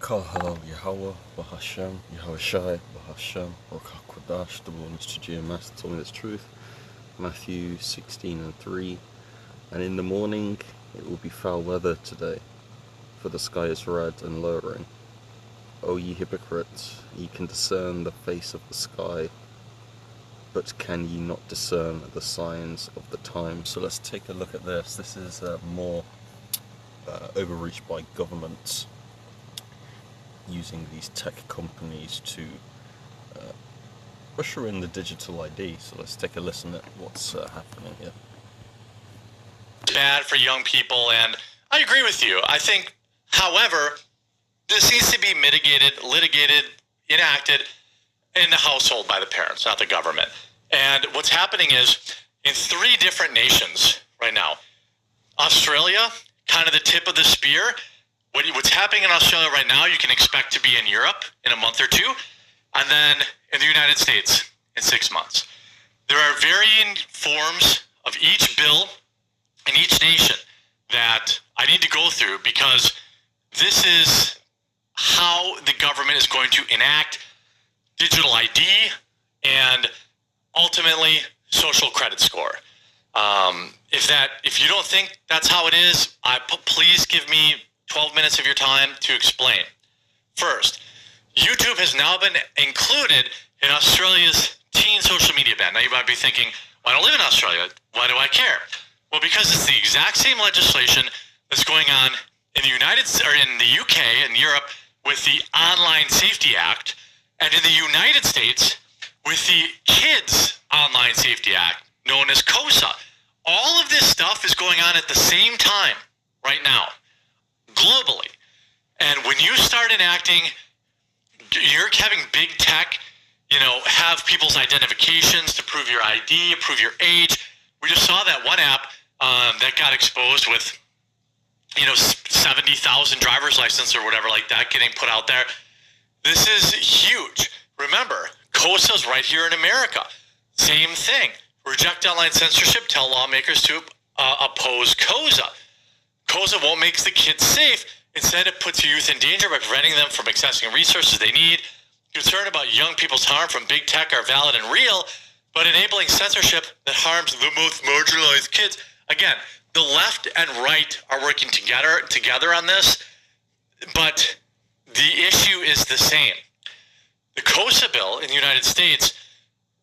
Kol Halal Yahweh, Bahashem, Yahushai, Bahashem, Rokah Kodash, the one Mr. GMS told me this truth. Matthew 16:3. And in the morning it will be foul weather today, for the sky is red and lowering. O ye hypocrites, ye can discern the face of the sky, but can ye not discern the signs of the time? So let's take a look at this. This is more overreach by governments using these tech companies to usher in the digital ID. So let's take a listen at what's happening here. Bad for young people, and I agree with you. I think, however, this needs to be mitigated, litigated, enacted in the household by the parents, not the government. And what's happening is in 3 different nations right now. Australia, kind of the tip of the spear. What's happening in Australia right now, you can expect to be in Europe in a month or 2, and then in the United States in 6 months. There are varying forms of each bill in each nation that I need to go through, because this is how the government is going to enact digital ID and ultimately social credit score. If you don't think that's how it is, please give me 12 minutes of your time to explain. First, YouTube has now been included in Australia's teen social media ban. Now you might be thinking, well, I don't live in Australia. Why do I care? Well, because it's the exact same legislation that's going on in the UK and Europe with the Online Safety Act, and in the United States with the Kids Online Safety Act, known as KOSA. All of this stuff is going on at the same time right now, globally. And when you start enacting, you're having big tech, have people's identifications to prove your ID, prove your age. We just saw that one app that got exposed with 70,000 driver's license or whatever like that getting put out there. This is huge. Remember, KOSA's right here in America. Same thing. Reject online censorship. Tell lawmakers to oppose KOSA. KOSA won't make the kids safe. Instead, it puts youth in danger by preventing them from accessing resources they need. Concern about young people's harm from big tech are valid and real, but enabling censorship that harms the most marginalized kids. Again, the left and right are working together on this, but the issue is the same. The KOSA bill in the United States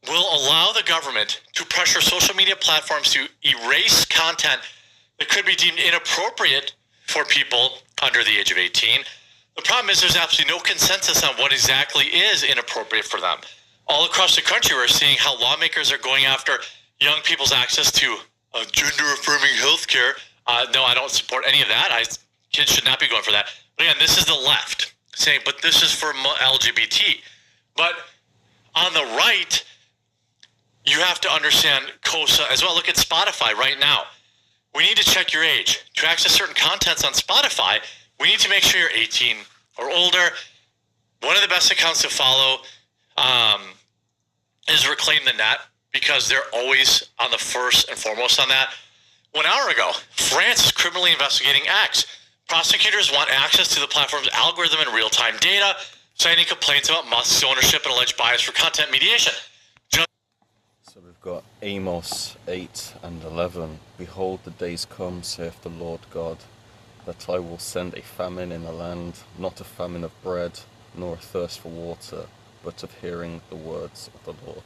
will allow the government to pressure social media platforms to erase content that could be deemed inappropriate for people under the age of 18. The problem is there's absolutely no consensus on what exactly is inappropriate for them. All across the country, we're seeing how lawmakers are going after young people's access to gender-affirming health care. No, I don't support any of that. Kids should not be going for that. But again, this is the left saying, but this is for LGBT. But on the right, you have to understand KOSA as well. Look at Spotify right now. We need to check your age. To access certain contents on Spotify, we need to make sure you're 18 or older. One of the best accounts to follow is Reclaim the Net, because they're always on the first and foremost on that. 1 hour ago, France is criminally investigating X. Prosecutors want access to the platform's algorithm and real-time data, citing complaints about Musk's ownership and alleged bias for content mediation. So we've got Amos 8 and 11. Behold, the days come, saith the Lord God, that I will send a famine in the land, not a famine of bread, nor a thirst for water, but of hearing the words of the Lord.